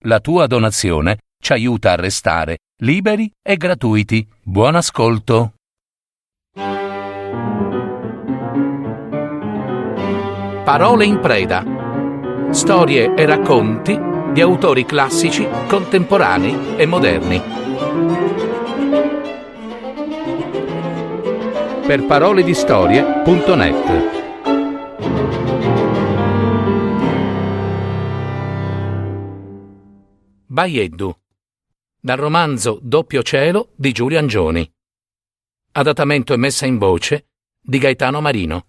La tua donazione ci aiuta a restare liberi e gratuiti. Buon ascolto. Parole in preda. Storie e racconti di autori classici, contemporanei e moderni. Per paroledistorie.net. Baieddu, dal romanzo Doppio cielo di Giulio Angioni. Adattamento e messa in voce di Gaetano Marino.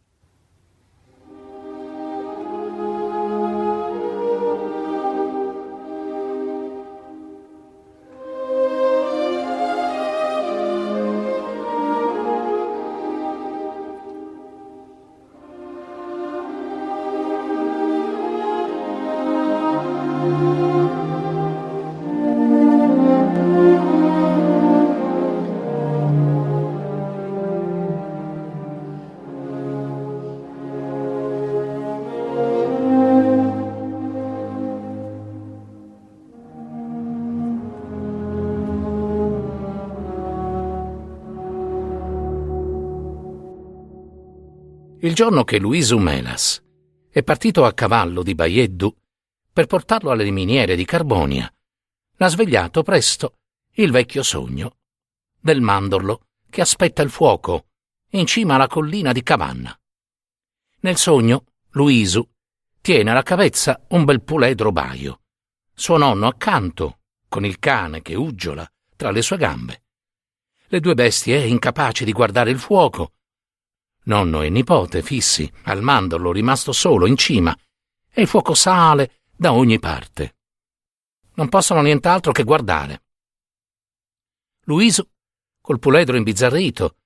Il giorno che Luisu Melas è partito a cavallo di Baieddu per portarlo alle miniere di Carbonia, l'ha svegliato presto il vecchio sogno del mandorlo che aspetta il fuoco in cima alla collina di Cavanna. Nel sogno Luisu tiene alla cavezza un bel puledro baio, suo nonno accanto con il cane che uggiola tra le sue gambe. Le due bestie incapaci di guardare il fuoco, nonno e nipote fissi al mandorlo rimasto solo in cima, e il fuoco sale da ogni parte. Non possono nient'altro che guardare. Luisu col puledro imbizzarrito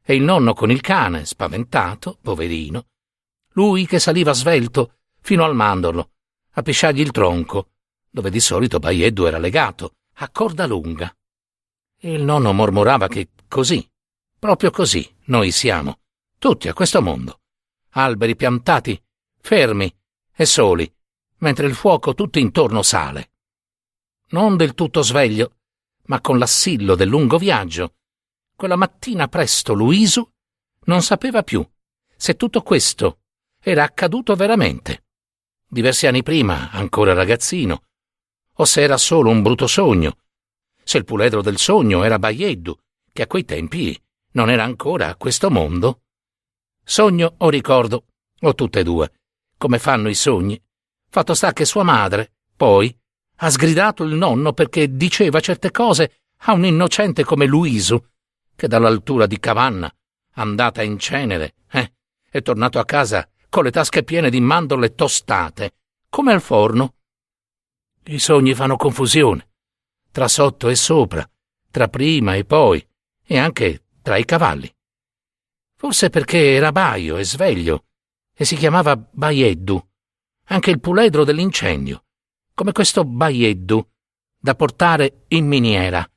e il nonno con il cane spaventato, poverino, lui che saliva svelto fino al mandorlo a pisciargli il tronco, dove di solito Baieddu era legato a corda lunga. E il nonno mormorava che così, proprio così, noi siamo tutti a questo mondo, alberi piantati, fermi e soli, mentre il fuoco tutto intorno sale. Non del tutto sveglio, ma con l'assillo del lungo viaggio, quella mattina presto Luisu non sapeva più se tutto questo era accaduto veramente, diversi anni prima, ancora ragazzino, o se era solo un brutto sogno, se il puledro del sogno era Baieddu, che a quei tempi non era ancora a questo mondo. Sogno o ricordo, o tutte e due, come fanno i sogni. Fatto sta che sua madre, poi, ha sgridato il nonno perché diceva certe cose a un innocente come Luisu, che dall'altura di Cavanna, andata in cenere, è tornato a casa con le tasche piene di mandorle tostate, come al forno. I sogni fanno confusione, tra sotto e sopra, tra prima e poi, e anche tra i cavalli. Forse perché era baio e sveglio, e si chiamava Baieddu, anche il puledro dell'incendio, come questo Baieddu, da portare in miniera.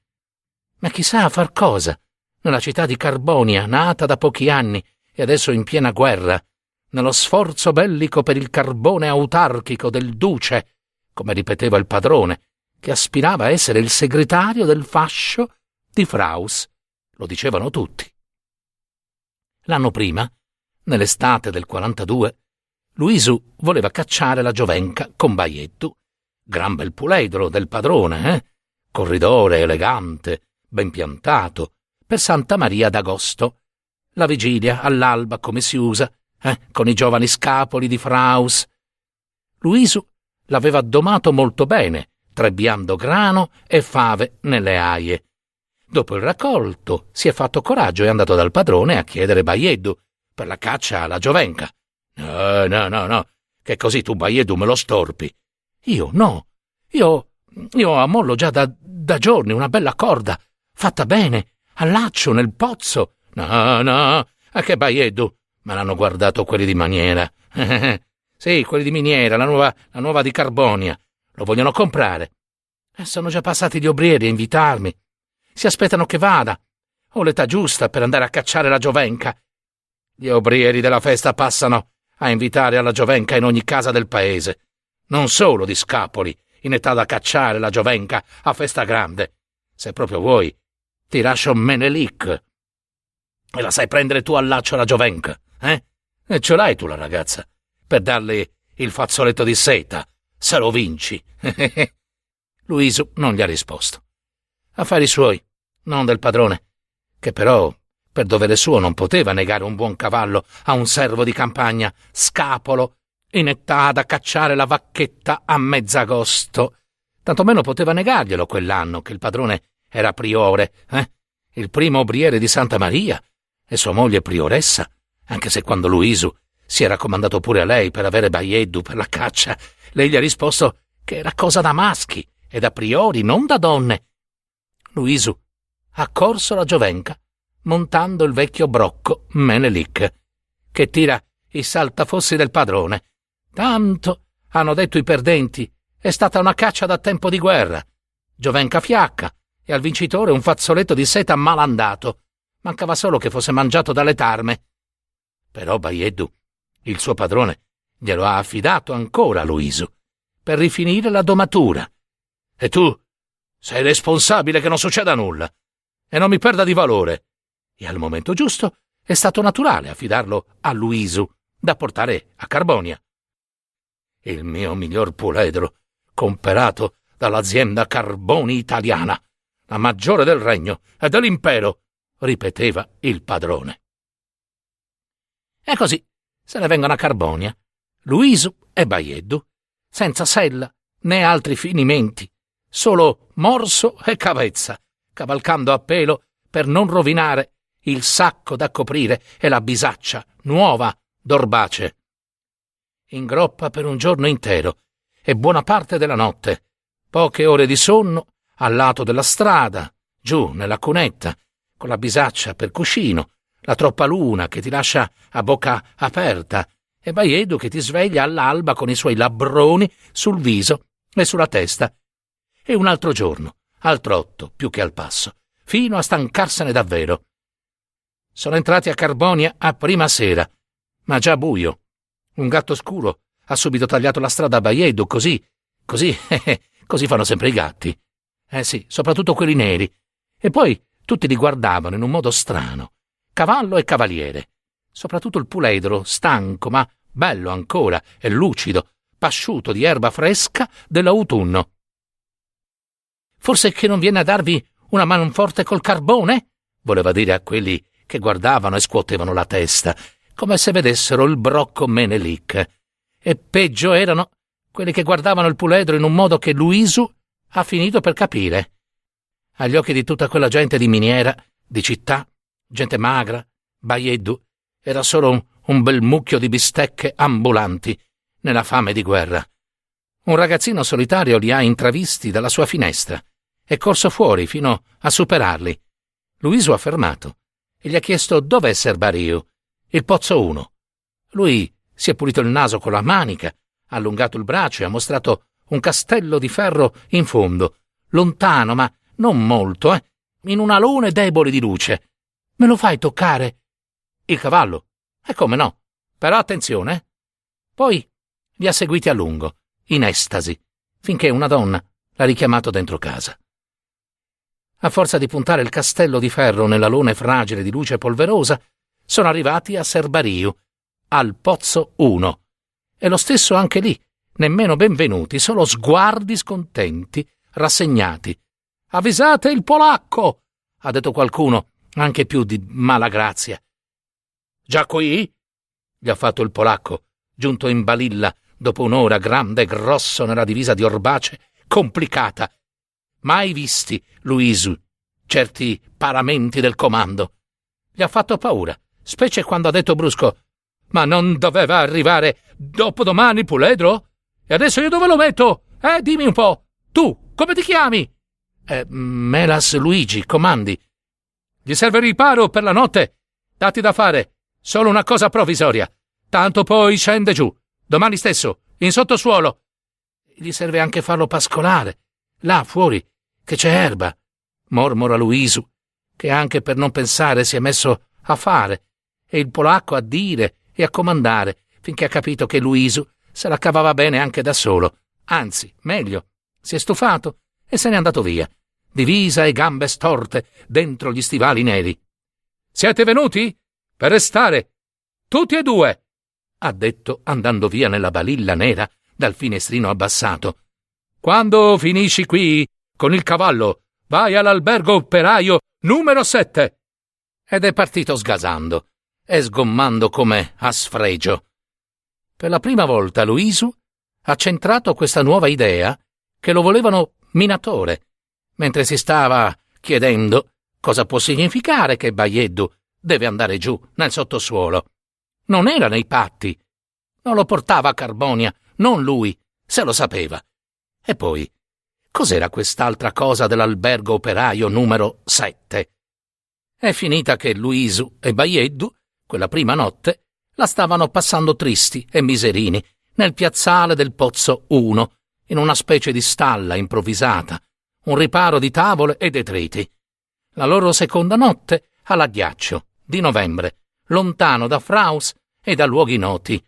Ma chissà a far cosa, nella città di Carbonia, nata da pochi anni e adesso in piena guerra, nello sforzo bellico per il carbone autarchico del duce, come ripeteva il padrone, che aspirava a essere il segretario del fascio di Fraus. Lo dicevano tutti. L'anno prima, nell'estate del 42, Luisu voleva cacciare la giovenca con Baieddu, gran bel puledro del padrone, corridore elegante, ben piantato, per Santa Maria d'Agosto, la vigilia all'alba come si usa, con i giovani scapoli di Fraus. Luisu l'aveva addomato molto bene, trebbiando grano e fave nelle aie. Dopo il raccolto si è fatto coraggio e è andato dal padrone a chiedere Baieddu per la caccia alla giovenca. No, che così tu Baieddu me lo storpi. Io no, io ammollo già da giorni una bella corda, fatta bene, allaccio nel pozzo. No, a che Baieddu? Me l'hanno guardato quelli di Maniera. Sì, quelli di Miniera, la nuova di Carbonia. Lo vogliono comprare. Sono già passati gli obrieri a invitarmi. Si aspettano che vada. Ho l'età giusta per andare a cacciare la giovenca. Gli obrieri della festa passano a invitare alla giovenca in ogni casa del paese, non solo di Scapoli in età da cacciare la Giovenca a festa grande. Se proprio vuoi, ti lascio Menelik. E la sai prendere tu al laccio la Giovenca, eh? E ce l'hai tu la ragazza, per darle il fazzoletto di seta, se lo vinci. Luisu non gli ha risposto. Affari suoi, non del padrone, che però, per dovere suo, non poteva negare un buon cavallo a un servo di campagna, scapolo, in età da cacciare la vacchetta a mezzagosto. Tantomeno poteva negarglielo quell'anno che il padrone era priore, il primo obriere di Santa Maria, e sua moglie prioressa, anche se quando Luisu si era comandato pure a lei per avere Baieddu per la caccia, lei gli ha risposto che era cosa da maschi e da priori, non da donne. Luisu ha corso la Giovenca montando il vecchio brocco Menelik, che tira i saltafossi del padrone. Tanto, hanno detto i perdenti, è stata una caccia da tempo di guerra. Giovenca fiacca e al vincitore un fazzoletto di seta malandato. Mancava solo che fosse mangiato dalle tarme. Però Baieddu, il suo padrone, glielo ha affidato ancora a Luisu, per rifinire la domatura. E tu sei responsabile che non succeda nulla e non mi perda di valore. E al momento giusto è stato naturale affidarlo a Luisu da portare a Carbonia. Il mio miglior puledro, comperato dall'azienda Carboni Italiana, la maggiore del regno e dell'impero, ripeteva il padrone. E così se ne vengono a Carbonia, Luisu e Baieddu, senza sella né altri finimenti, solo morso e cavezza, cavalcando a pelo per non rovinare il sacco da coprire e la bisaccia nuova d'orbace. In groppa per un giorno intero e buona parte della notte, poche ore di sonno al lato della strada, giù nella cunetta, con la bisaccia per cuscino, la troppa luna che ti lascia a bocca aperta e Baieddu che ti sveglia all'alba con i suoi labbroni sul viso e sulla testa. E un altro giorno, al trotto più che al passo, fino a stancarsene davvero. Sono entrati a Carbonia a prima sera, ma già buio. Un gatto scuro ha subito tagliato la strada a Baieddu, così fanno sempre i gatti. Sì, soprattutto quelli neri. E poi tutti li guardavano in un modo strano, cavallo e cavaliere. Soprattutto il puledro, stanco, ma bello ancora e lucido, pasciuto di erba fresca dell'autunno. Forse che non viene a darvi una manforte col carbone? Voleva dire a quelli che guardavano e scuotevano la testa, come se vedessero il brocco Menelik. E peggio erano quelli che guardavano il puledro in un modo che Luisu ha finito per capire. Agli occhi di tutta quella gente di miniera, di città, gente magra, Baieddu era solo un bel mucchio di bistecche ambulanti nella fame di guerra. Un ragazzino solitario li ha intravisti dalla sua finestra. È corso fuori fino a superarli. Luisu ha fermato e gli ha chiesto dov'è Serbariu, il pozzo 1. Lui si è pulito il naso con la manica, ha allungato il braccio e ha mostrato un castello di ferro in fondo, lontano ma non molto, in un alone debole di luce. Me lo fai toccare? Il cavallo? E come no? Però attenzione. Poi li ha seguiti a lungo, in estasi, finché una donna l'ha richiamato dentro casa. A forza di puntare il castello di ferro nell'alone fragile di luce polverosa, sono arrivati a Serbariu, al pozzo 1. E lo stesso anche lì, nemmeno benvenuti, solo sguardi scontenti, rassegnati. «Avvisate il polacco!» ha detto qualcuno, anche più di mala grazia. «Già qui?» gli ha fatto il polacco, giunto in balilla dopo un'ora, grande e grosso nella divisa di orbace, complicata. Mai visti, Luisu, certi paramenti del comando. Gli ha fatto paura, specie quando ha detto brusco: «Ma non doveva arrivare dopodomani, puledro? E adesso io dove lo metto? Dimmi un po'. Tu, come ti chiami?» «Melas Luigi, comandi». «Gli serve riparo per la notte? Datti da fare. Solo una cosa provvisoria. Tanto poi scende giù. Domani stesso, in sottosuolo. Gli serve anche farlo pascolare. Là, fuori, che c'è erba», mormora Luisu, che anche per non pensare si è messo a fare, e il polacco a dire e a comandare, finché ha capito che Luisu se la cavava bene anche da solo. Anzi, meglio, Si è stufato e se n'è andato via, divisa e gambe storte dentro gli stivali neri. «Siete venuti? Per restare! Tutti e due!» ha detto andando via nella balilla nera dal finestrino abbassato. «Quando finisci qui con il cavallo, vai all'albergo operaio numero 7!» Ed è partito sgasando e sgommando come a sfregio. Per la prima volta Luisu ha centrato questa nuova idea che lo volevano minatore, mentre si stava chiedendo cosa può significare che Baieddu deve andare giù nel sottosuolo. Non era nei patti. Non lo portava a Carbonia, non lui, se lo sapeva. E poi, cos'era quest'altra cosa dell'albergo operaio numero 7? È finita che Luisu e Baieddu, quella prima notte, la stavano passando tristi e miserini nel piazzale del Pozzo 1, in una specie di stalla improvvisata, un riparo di tavole e detriti. La loro seconda notte all'Addiaccio, di novembre, lontano da Fraus e da luoghi noti.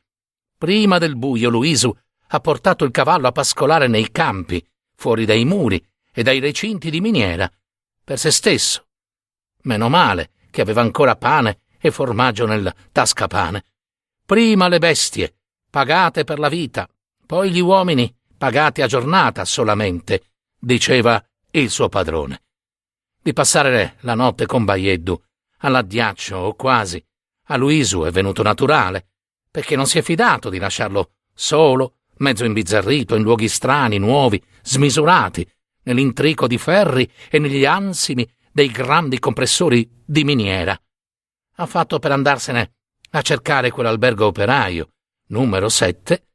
Prima del buio Luisu ha portato il cavallo a pascolare nei campi, fuori dai muri e dai recinti di miniera, per se stesso. Meno male che aveva ancora pane e formaggio nel tascapane. Prima le bestie, pagate per la vita, poi gli uomini, pagati a giornata solamente, diceva il suo padrone. Di passare la notte con Baieddu, all'Addiaccio o quasi, a Luisu è venuto naturale, perché non si è fidato di lasciarlo solo, mezzo imbizzarrito, in luoghi strani, nuovi, smisurati, nell'intrico di ferri e negli ansimi dei grandi compressori di miniera. Ha fatto per andarsene a cercare quell'albergo operaio, numero 7,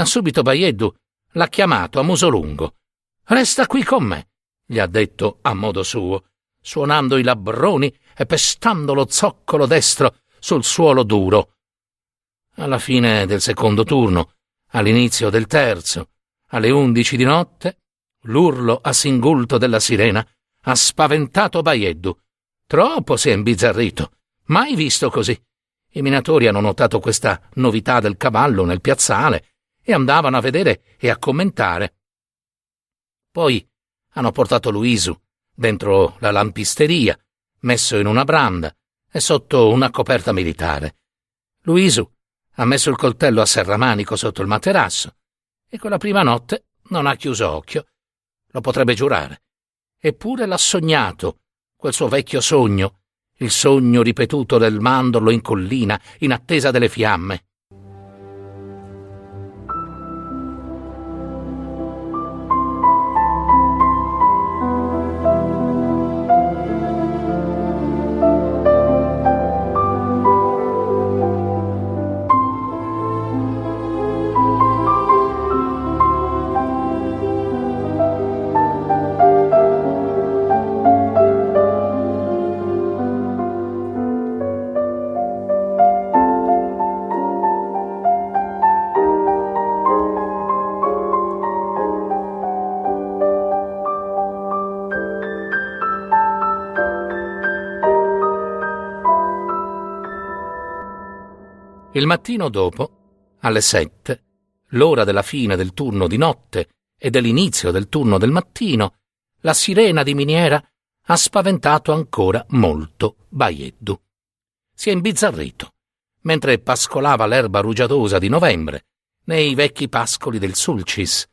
subito Baieddu l'ha chiamato a muso lungo. «Resta qui con me», gli ha detto a modo suo, suonando i labbroni e pestando lo zoccolo destro sul suolo duro. Alla fine del secondo turno, all'inizio del terzo, alle 11 di notte, l'urlo a singulto della sirena ha spaventato Baieddu. Troppo si è imbizzarrito, mai visto così. I minatori hanno notato questa novità del cavallo nel piazzale e andavano a vedere e a commentare. Poi hanno portato Luisu dentro la lampisteria, messo in una branda e sotto una coperta militare. Luisu ha messo il coltello a serramanico sotto il materasso e quella prima notte non ha chiuso occhio. Lo potrebbe giurare. Eppure l'ha sognato, quel suo vecchio sogno, il sogno ripetuto del mandorlo in collina in attesa delle fiamme. Il mattino dopo, alle 7, l'ora della fine del turno di notte e dell'inizio del turno del mattino, la sirena di miniera ha spaventato ancora molto Baieddu. Si è imbizzarrito, mentre pascolava l'erba rugiadosa di novembre, nei vecchi pascoli del Sulcis,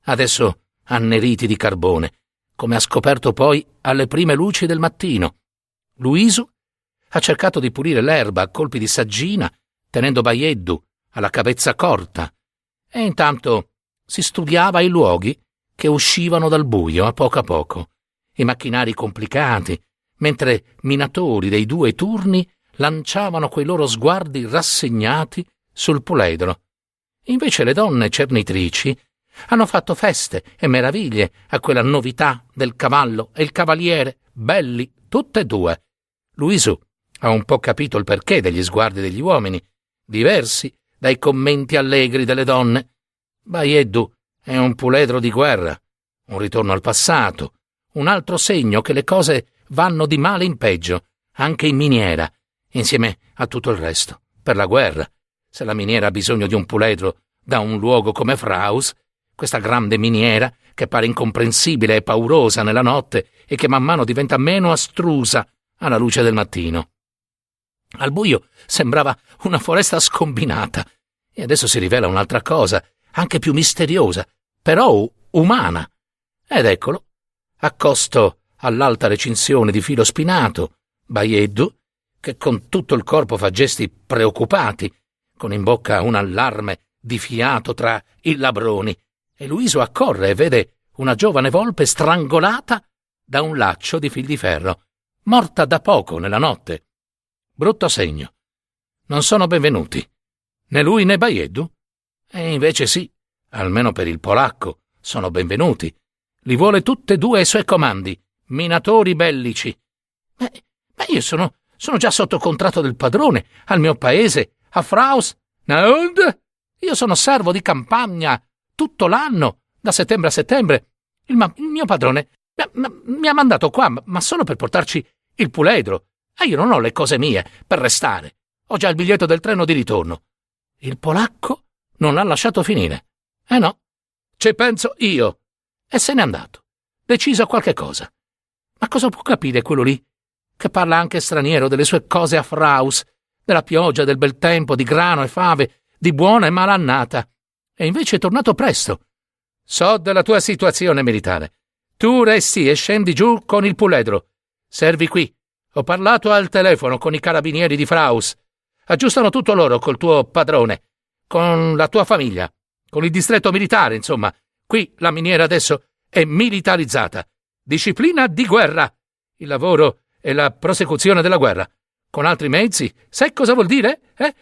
adesso anneriti di carbone, come ha scoperto poi alle prime luci del mattino. Luisu ha cercato di pulire l'erba a colpi di saggina, tenendo Baieddu alla cavezza corta, e intanto si studiava i luoghi che uscivano dal buio a poco, i macchinari complicati, mentre minatori dei due turni lanciavano quei loro sguardi rassegnati sul puledro. Invece le donne cernitrici hanno fatto feste e meraviglie a quella novità del cavallo e il cavaliere, belli tutte e due. Luisu ha un po' capito il perché degli sguardi degli uomini, diversi dai commenti allegri delle donne. Baieddu è un puledro di guerra, un ritorno al passato, un altro segno che le cose vanno di male in peggio, anche in miniera, insieme a tutto il resto, per la guerra. Se la miniera ha bisogno di un puledro da un luogo come Fraus, questa grande miniera che pare incomprensibile e paurosa nella notte e che man mano diventa meno astrusa alla luce del mattino. Al buio sembrava una foresta scombinata e adesso si rivela un'altra cosa, anche più misteriosa, però umana. Ed eccolo, accosto all'alta recinzione di filo spinato, Baieddu, che con tutto il corpo fa gesti preoccupati, con in bocca un allarme di fiato tra i labroni, e Luiso accorre e vede una giovane volpe strangolata da un laccio di fil di ferro, morta da poco nella notte. Brutto segno. Non sono benvenuti, né lui né Baieddu. E invece sì, almeno per il polacco, sono benvenuti. Li vuole tutte e due ai suoi comandi, minatori bellici. Ma io sono già sotto contratto del padrone, al mio paese, a Fraus. Und? Io sono servo di campagna tutto l'anno, da settembre a settembre. Il mio padrone mi ha mandato qua, ma solo per portarci il puledro. E io non ho le cose mie per restare. Ho già il biglietto del treno di ritorno. Il polacco non l'ha lasciato finire. No, ci penso io. E se n'è andato, deciso a qualche cosa. Ma cosa può capire quello lì, che parla anche straniero delle sue cose a Fraus, della pioggia, del bel tempo, di grano e fave, di buona e mala annata? E invece è tornato presto. So della tua situazione militare. Tu resti e scendi giù con il puledro. Servi qui. Ho parlato al telefono con i carabinieri di Fraus. Aggiustano tutto loro col tuo padrone, con la tua famiglia, con il distretto militare, insomma. Qui la miniera adesso è militarizzata. Disciplina di guerra. Il lavoro è la prosecuzione della guerra. Con altri mezzi. Sai cosa vuol dire?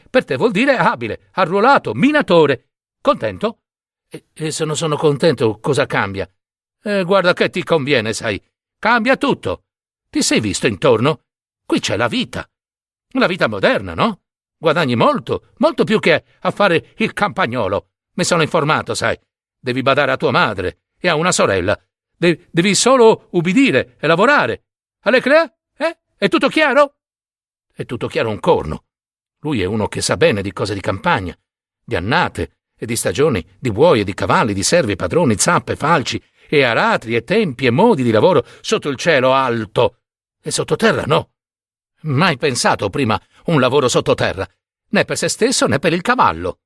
Per te vuol dire abile, arruolato, minatore. Contento? E se non sono contento, cosa cambia? Guarda che ti conviene, sai. Cambia tutto. Ti sei visto intorno? Qui c'è la vita. La vita moderna, no? Guadagni molto, molto più che a fare il campagnolo. Mi sono informato, sai. Devi badare a tua madre e a una sorella. Devi solo ubbidire e lavorare. Alle crea? È tutto chiaro? È tutto chiaro un corno. Lui è uno che sa bene di cose di campagna, di annate e di stagioni, di buoi e di cavalli, di servi, padroni, zappe, falci e aratri e tempi e modi di lavoro sotto il cielo alto. E sottoterra no. Mai pensato prima un lavoro sottoterra, né per se stesso né per il cavallo.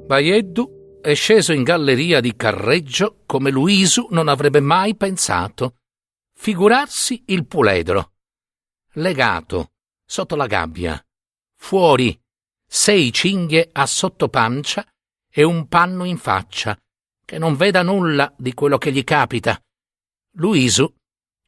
Baieddu è sceso in galleria di carreggio come Luisu non avrebbe mai pensato. Figurarsi il puledro. Legato, sotto la gabbia. Fuori, 6 cinghie a sottopancia e un panno in faccia, che non veda nulla di quello che gli capita. Luisu,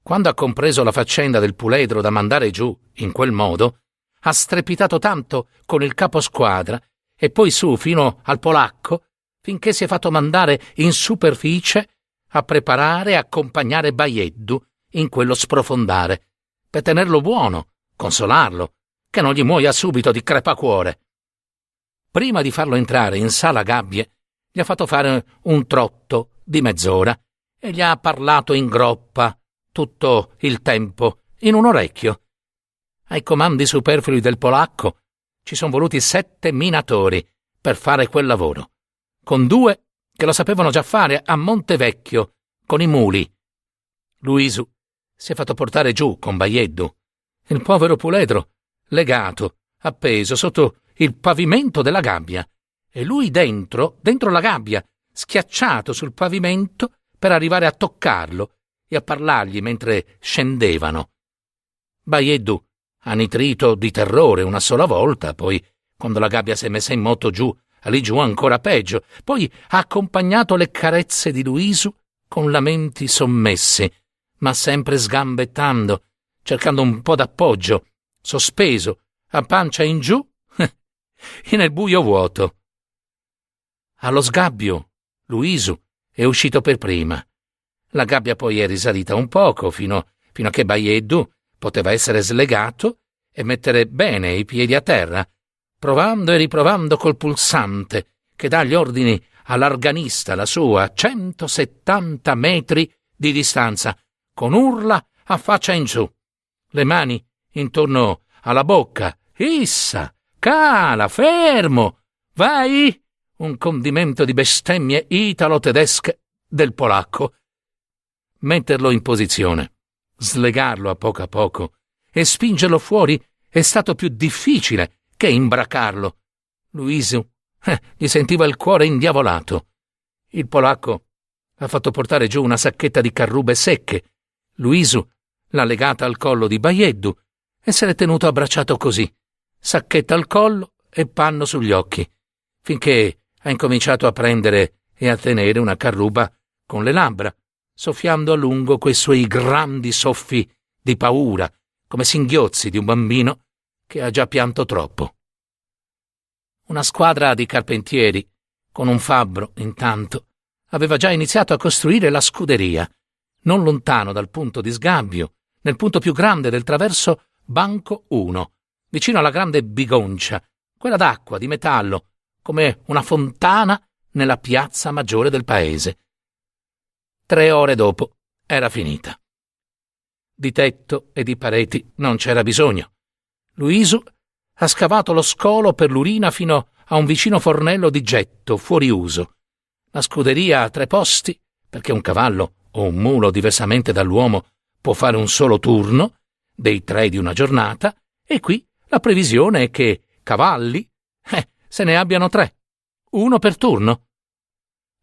quando ha compreso la faccenda del puledro da mandare giù in quel modo, ha strepitato tanto con il caposquadra e poi su fino al polacco, finché si è fatto mandare in superficie a preparare e accompagnare Baieddu in quello sprofondare, per tenerlo buono, consolarlo, che non gli muoia subito di crepacuore. Prima di farlo entrare in sala gabbie, gli ha fatto fare un trotto di mezz'ora e gli ha parlato in groppa tutto il tempo, in un orecchio. Ai comandi superflui del polacco ci sono voluti 7 minatori per fare quel lavoro, con 2 che lo sapevano già fare a Montevecchio, con i muli. Luisu si è fatto portare giù con Baieddu, il povero puledro, legato, appeso sotto il pavimento della gabbia, e lui dentro la gabbia, schiacciato sul pavimento per arrivare a toccarlo e a parlargli mentre scendevano. Baieddu ha nitrito di terrore una sola volta, poi, quando la gabbia si è messa in moto giù, lì giù ancora peggio, poi ha accompagnato le carezze di Luisu con lamenti sommessi, ma sempre sgambettando, cercando un po' d'appoggio, sospeso, a pancia in giù, nel buio vuoto. Allo sgabbio, Luisu è uscito per prima. La gabbia poi è risalita un poco fino a che Baieddu poteva essere slegato e mettere bene i piedi a terra, provando e riprovando col pulsante che dà gli ordini all'arganista lassù a 170 metri di distanza, con urla a faccia in giù, le mani intorno alla bocca. Issa, cala, fermo, vai! Un condimento di bestemmie italo-tedesche del polacco. Metterlo in posizione, slegarlo a poco e spingerlo fuori è stato più difficile che imbracarlo. Luisu gli sentiva il cuore indiavolato. Il polacco ha fatto portare giù una sacchetta di carrube secche. Luisu l'ha legata al collo di Baieddu e se l'è tenuto abbracciato così, sacchetta al collo e panno sugli occhi, finché ha incominciato a prendere e a tenere una carruba con le labbra, soffiando a lungo quei suoi grandi soffi di paura, come singhiozzi di un bambino che ha già pianto troppo. Una squadra di carpentieri, con un fabbro, intanto, aveva già iniziato a costruire la scuderia, non lontano dal punto di sgabbio, nel punto più grande del traverso Banco 1, vicino alla grande bigoncia, quella d'acqua di metallo, come una fontana nella piazza maggiore del paese. 3 ore dopo era finita. Di tetto e di pareti non c'era bisogno. Luisu ha scavato lo scolo per l'urina fino a un vicino fornello di getto fuori uso. La scuderia ha 3 posti, perché un cavallo o un mulo, diversamente dall'uomo, può fare un solo turno, dei 3 di una giornata, e qui la previsione è che cavalli se ne abbiano 3, 1 per turno.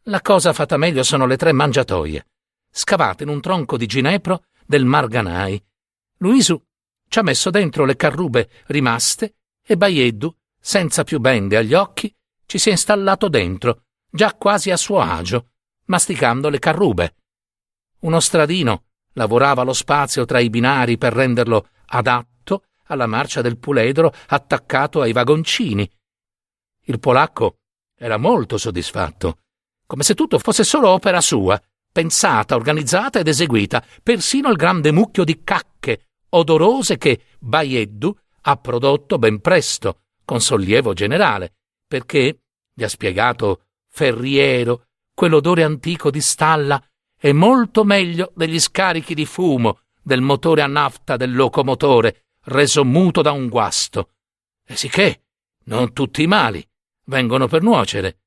La cosa fatta meglio sono le 3 mangiatoie, scavate in un tronco di ginepro del Marganai. Luisu ci ha messo dentro le carrube rimaste e Baieddu, senza più bende agli occhi, ci si è installato dentro, già quasi a suo agio, masticando le carrube. Uno stradino lavorava lo spazio tra i binari per renderlo adatto alla marcia del puledro attaccato ai vagoncini. Il polacco era molto soddisfatto, come se tutto fosse solo opera sua, pensata, organizzata ed eseguita, persino il grande mucchio di cacche odorose che Baieddu ha prodotto ben presto, con sollievo generale, perché, gli ha spiegato Ferriero, quell'odore antico di stalla è molto meglio degli scarichi di fumo del motore a nafta del locomotore, reso muto da un guasto. E sicché non tutti i mali vengono per nuocere.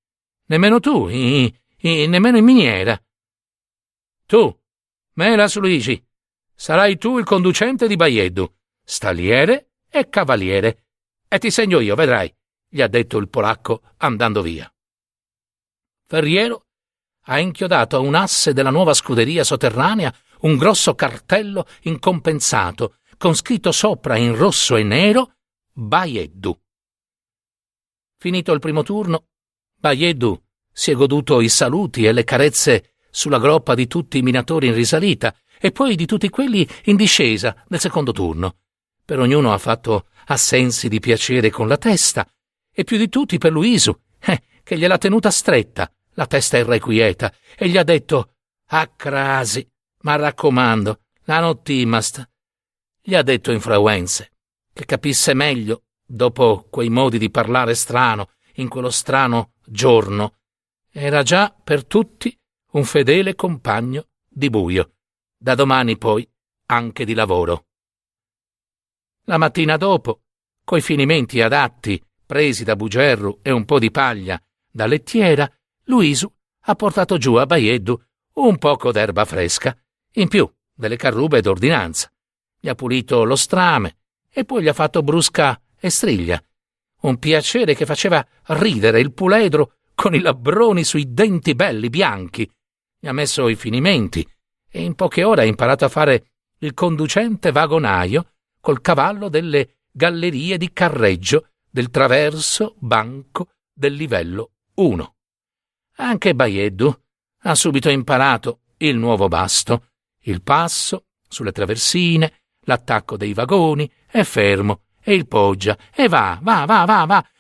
Nemmeno tu, nemmeno in miniera. Tu, Melas Luigi, sarai tu il conducente di Baieddu, staliere e cavaliere. E ti segno io, vedrai, gli ha detto il polacco andando via. Ferriero ha inchiodato a un asse della nuova scuderia sotterranea un grosso cartello incompensato, con scritto sopra in rosso e nero Baieddu. Finito il primo turno, Baieddu si è goduto i saluti e le carezze sulla groppa di tutti i minatori in risalita e poi di tutti quelli in discesa nel secondo turno. Per ognuno ha fatto assensi di piacere con la testa, e più di tutti per Luisu, che gliel'ha tenuta stretta, la testa irrequieta, e gli ha detto «A crasi, ma raccomando, la nottimast». Gli ha detto in frauense, che capisse meglio, dopo quei modi di parlare strano, in quello strano giorno, era già per tutti un fedele compagno di buio, da domani poi anche di lavoro. La mattina dopo, coi finimenti adatti presi da Bugerru e un po' di paglia da lettiera, Luisu ha portato giù a Baieddu un poco d'erba fresca, in più delle carrube d'ordinanza. Gli ha pulito lo strame e poi gli ha fatto brusca e striglia. Un piacere che faceva ridere il puledro con i labbroni sui denti belli bianchi. Gli ha messo i finimenti e in poche ore ha imparato a fare il conducente vagonaio col cavallo delle gallerie di carreggio del traverso banco del livello 1. Anche Baieddu ha subito imparato il nuovo basto, il passo sulle traversine, l'attacco dei vagoni, è fermo, e il poggia, e va.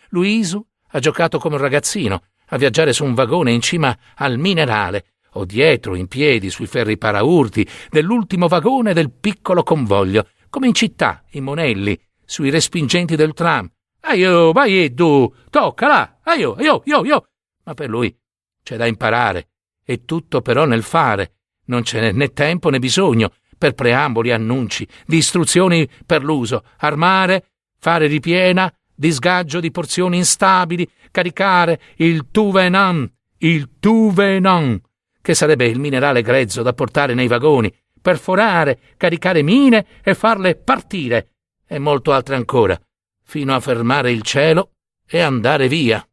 Luisu ha giocato come un ragazzino, a viaggiare su un vagone in cima al Minerale, o dietro, in piedi, sui ferri paraurti dell'ultimo vagone del piccolo convoglio, come in città, in Monelli, sui respingenti del tram. Aio, Baieddu, toccala, aio. Ma per lui c'è da imparare, e tutto però nel fare. Non ce n'è né tempo né bisogno per preamboli, annunci, di istruzioni per l'uso, armare, fare ripiena, disgaggio di porzioni instabili, caricare il tuvenan, che sarebbe il minerale grezzo da portare nei vagoni, perforare, caricare mine e farle partire, e molto altre ancora, fino a fermare il cielo e andare via.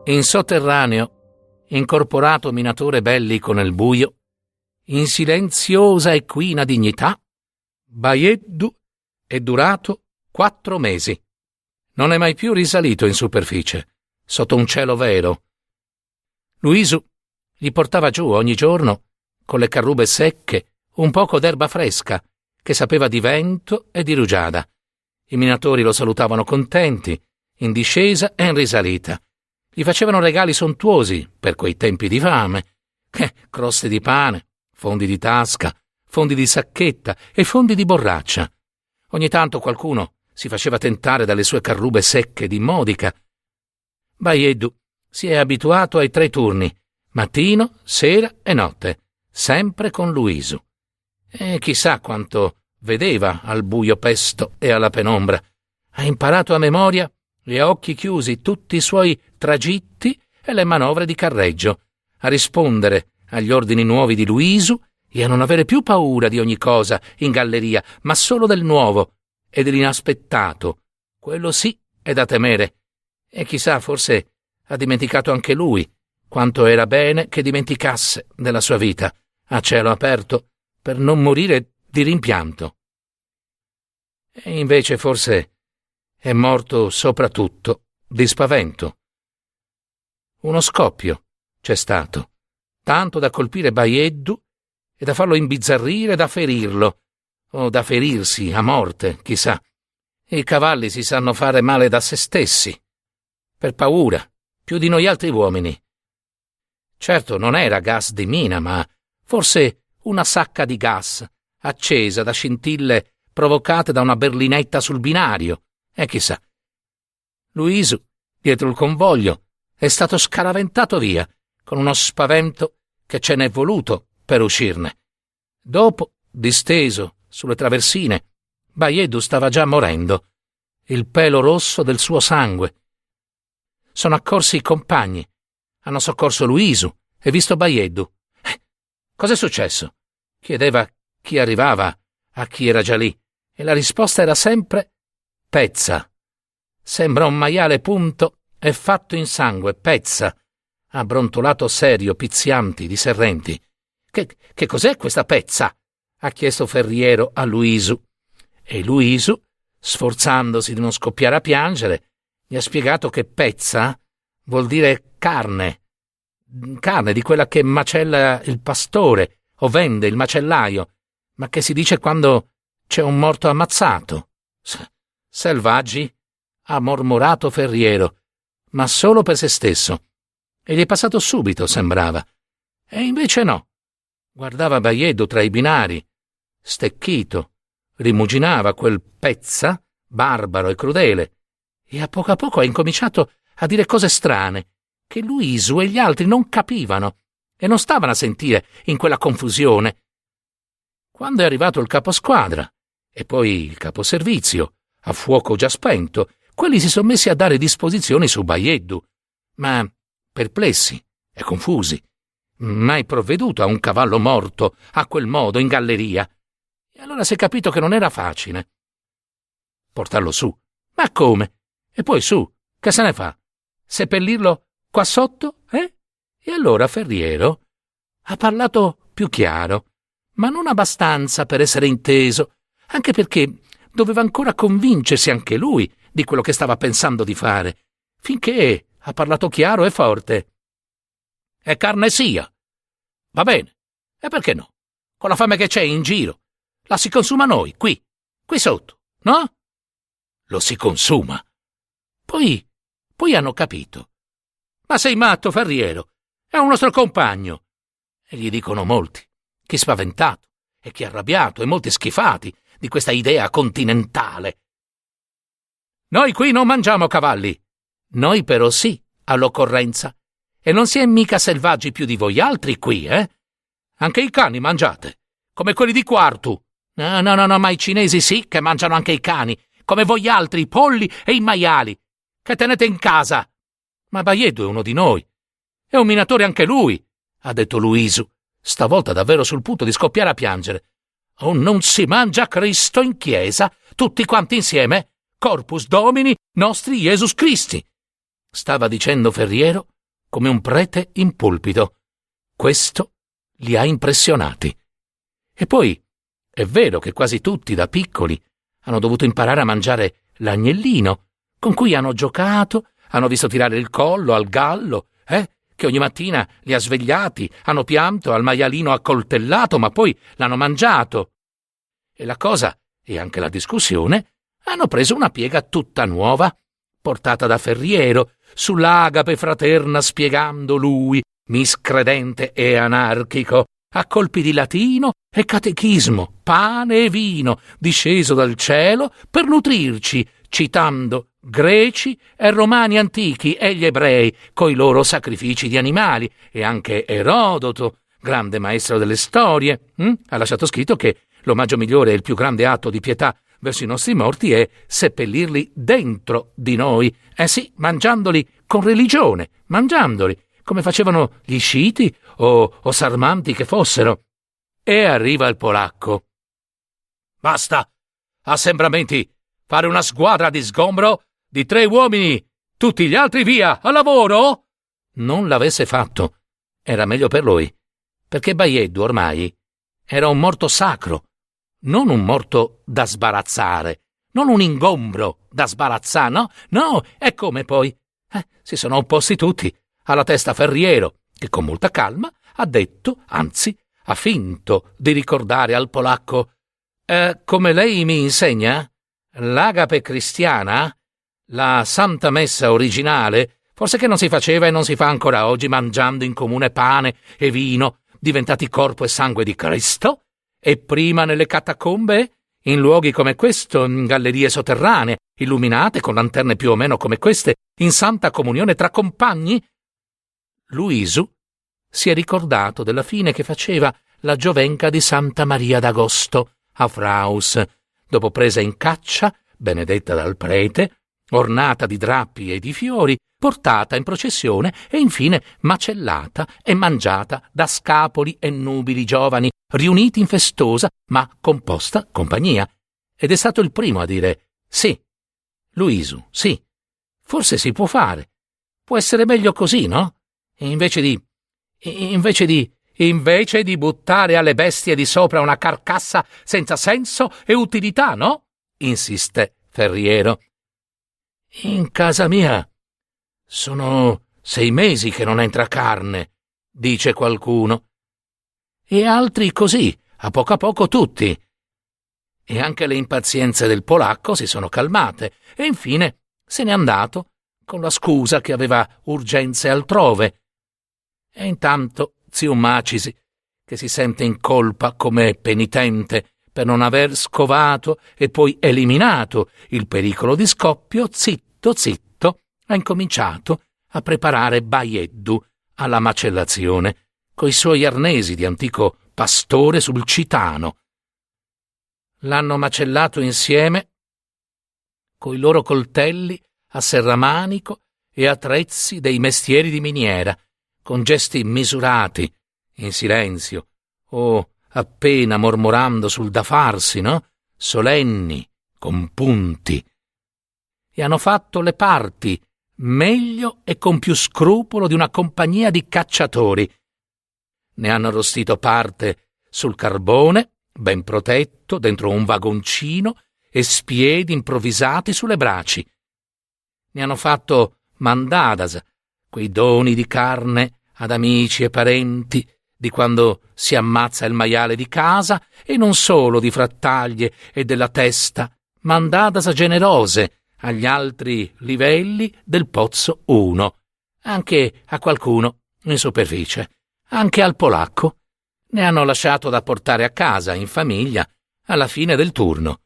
In sotterraneo, incorporato minatore bellico nel buio, in silenziosa e quina dignità, Baieddu è durato 4 mesi. Non è mai più risalito in superficie, sotto un cielo vero. Luisu gli portava giù ogni giorno, con le carrube secche, un poco d'erba fresca, che sapeva di vento e di rugiada. I minatori lo salutavano contenti, in discesa e in risalita. Gli facevano regali sontuosi per quei tempi di fame, croste di pane, fondi di tasca, fondi di sacchetta e fondi di borraccia. Ogni tanto qualcuno si faceva tentare dalle sue carrube secche di Modica. Baieddu si è abituato ai 3 turni, mattino, sera e notte, sempre con Luisu. E chissà quanto vedeva al buio pesto e alla penombra. Ha imparato a memoria e a occhi chiusi tutti i suoi tragitti e le manovre di carreggio, a rispondere agli ordini nuovi di Luisu e a non avere più paura di ogni cosa in galleria, ma solo del nuovo e dell'inaspettato. Quello sì è da temere. E chissà, forse ha dimenticato anche lui quanto era bene che dimenticasse della sua vita a cielo aperto per non morire di rimpianto. E invece forse è morto soprattutto di spavento. Uno scoppio c'è stato, tanto da colpire Baieddu e da farlo imbizzarrire, da ferirlo, o da ferirsi a morte, chissà. I cavalli si sanno fare male da se stessi, per paura, più di noi altri uomini. Certo non era gas di mina, ma forse una sacca di gas, accesa da scintille provocate da una berlinetta sul binario. E chissà. Luisu, dietro il convoglio, è stato scaraventato via, con uno spavento che ce n'è voluto per uscirne. Dopo, disteso sulle traversine, Baieddu stava già morendo, il pelo rosso del suo sangue. Sono accorsi i compagni, hanno soccorso Luisu e visto Baieddu. Cos'è successo? Chiedeva chi arrivava a chi era già lì, e la risposta era sempre pezza. Sembra un maiale punto e fatto in sangue, pezza. Ha brontolato serio Pizzianti di Serrenti. Che cos'è questa pezza? Ha chiesto Ferriero a Luisu. E Luisu, sforzandosi di non scoppiare a piangere, gli ha spiegato che pezza vuol dire carne di quella che macella il pastore o vende il macellaio, ma che si dice quando c'è un morto ammazzato. Selvaggi, ha mormorato Ferriero, ma solo per se stesso. E gli è passato subito, sembrava. E invece no. Guardava Baieddu tra i binari, stecchito, rimuginava quel pezza, barbaro e crudele, e a poco ha incominciato a dire cose strane, che Luisu e gli altri non capivano, e non stavano a sentire in quella confusione. Quando è arrivato il caposquadra e poi il caposervizio, a fuoco già spento, quelli si sono messi a dare disposizioni su Baieddu, ma perplessi e confusi. Mai provveduto a un cavallo morto a quel modo in galleria. E allora si è capito che non era facile portarlo su. Ma come? E poi su, che se ne fa? Seppellirlo qua sotto, eh? E allora Ferriero ha parlato più chiaro, ma non abbastanza per essere inteso, anche perché doveva ancora convincersi anche lui di quello che stava pensando di fare, finché ha parlato chiaro e forte. E carne sia. Va bene. E perché no? Con la fame che c'è in giro. La si consuma noi, qui sotto, no? Lo si consuma. Poi hanno capito. Ma sei matto, Ferriero? È un nostro compagno. E gli dicono molti, chi spaventato e chi arrabbiato e molti schifati di questa idea continentale. Noi qui non mangiamo cavalli. Noi però sì, all'occorrenza. E non si è mica selvaggi più di voi altri qui, eh? Anche i cani mangiate, come quelli di Quartu. No, ma i cinesi sì che mangiano anche i cani, come voi altri, i polli e i maiali, che tenete in casa. Ma Baieddu è uno di noi. È un minatore anche lui, ha detto Luisu, stavolta davvero sul punto di scoppiare a piangere. Oh, non si mangia Cristo in chiesa, tutti quanti insieme? Corpus Domini nostri Jesus Christi. Stava dicendo Ferriero come un prete in pulpito. Questo li ha impressionati. E poi è vero che quasi tutti da piccoli hanno dovuto imparare a mangiare l'agnellino, con cui hanno giocato, hanno visto tirare il collo al gallo, che ogni mattina li ha svegliati, hanno pianto al maialino accoltellato, ma poi l'hanno mangiato. E la cosa, e anche la discussione, hanno preso una piega tutta nuova, portata da Ferriero, sull'agape fraterna, spiegando lui, miscredente e anarchico, a colpi di latino e catechismo, pane e vino, disceso dal cielo per nutrirci, citando greci e romani antichi e gli ebrei coi loro sacrifici di animali, e anche Erodoto, grande maestro delle storie, ha lasciato scritto che l'omaggio migliore e il più grande atto di pietà verso i nostri morti è seppellirli dentro di noi, sì, mangiandoli con religione, mangiandoli, come facevano gli sciiti o sarmanti che fossero. E arriva il polacco. Basta! Assembramenti! Fare una squadra di sgombro di 3 uomini! Tutti gli altri via, al lavoro! Non l'avesse fatto. Era meglio per lui, perché Baieddu ormai era un morto sacro, non un morto da sbarazzare, non un ingombro da sbarazzare, no, e come poi? Si sono opposti tutti alla testa Ferriero, che con molta calma ha detto, anzi, ha finto di ricordare al polacco: come lei mi insegna, l'agape cristiana, la Santa Messa originale, forse che non si faceva e non si fa ancora oggi, mangiando in comune pane e vino, diventati corpo e sangue di Cristo, e prima nelle catacombe, in luoghi come questo, in gallerie sotterranee, illuminate con lanterne più o meno come queste, in santa comunione tra compagni? Luisu si è ricordato della fine che faceva la giovenca di Santa Maria d'Agosto a Fraus, dopo presa in caccia, benedetta dal prete, ornata di drappi e di fiori, portata in processione e infine macellata e mangiata da scapoli e nubili giovani riuniti in festosa ma composta compagnia. Ed è stato il primo a dire: sì, Luisu, sì, forse si può fare. Può essere meglio così, no? Invece di buttare alle bestie di sopra una carcassa senza senso e utilità, no? Insiste Ferriero. In casa mia sono 6 mesi che non entra carne, dice qualcuno. E altri così, a poco tutti. E anche le impazienze del polacco si sono calmate e infine se n'è andato con la scusa che aveva urgenze altrove. E intanto zio Macisi, che si sente in colpa come penitente per non aver scovato e poi eliminato il pericolo di scoppio, zitto, ha incominciato a preparare Baieddu alla macellazione, coi suoi arnesi di antico pastore sul Citano. L'hanno macellato insieme coi loro coltelli a serramanico e attrezzi dei mestieri di miniera, con gesti misurati, in silenzio, o appena mormorando sul da farsi, no? Solenni, con punti. E hanno fatto le parti meglio e con più scrupolo di una compagnia di cacciatori. Ne hanno arrostito parte sul carbone, ben protetto, dentro un vagoncino, e spiedi improvvisati sulle braci. Ne hanno fatto mandadas, quei doni di carne ad amici e parenti, di quando si ammazza il maiale di casa, e non solo di frattaglie e della testa, mandadas generose agli altri livelli del Pozzo 1, anche a qualcuno in superficie, anche al polacco. Ne hanno lasciato da portare a casa, in famiglia, alla fine del turno.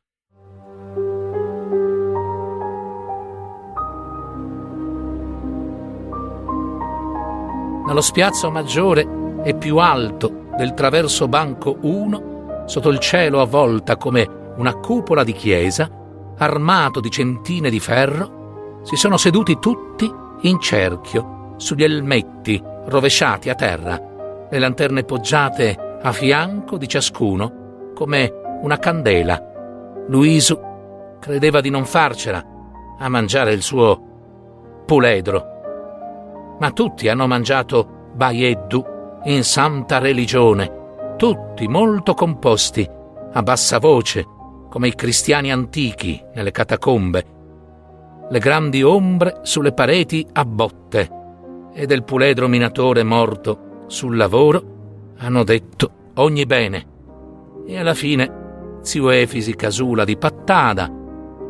Nello spiazzo maggiore e più alto del traverso banco 1, sotto il cielo a volta come una cupola di chiesa, armato di centine di ferro, si sono seduti tutti in cerchio sugli elmetti rovesciati a terra, le lanterne poggiate a fianco di ciascuno come una candela. Luisu credeva di non farcela a mangiare il suo puledro, ma tutti hanno mangiato baieddu in santa religione, tutti molto composti, a bassa voce, come i cristiani antichi nelle catacombe, le grandi ombre sulle pareti a botte, e del puledro minatore morto sul lavoro hanno detto ogni bene. E alla fine zio Efisi Casula di Pattada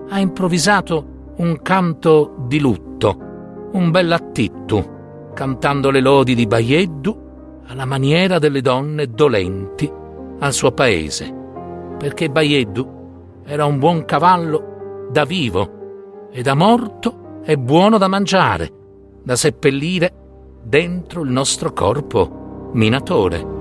ha improvvisato un canto di lutto, un bell'attittu, cantando le lodi di Baieddu alla maniera delle donne dolenti al suo paese, perché Baieddu era un buon cavallo da vivo e da morto è buono da mangiare, da seppellire dentro il nostro corpo minatore.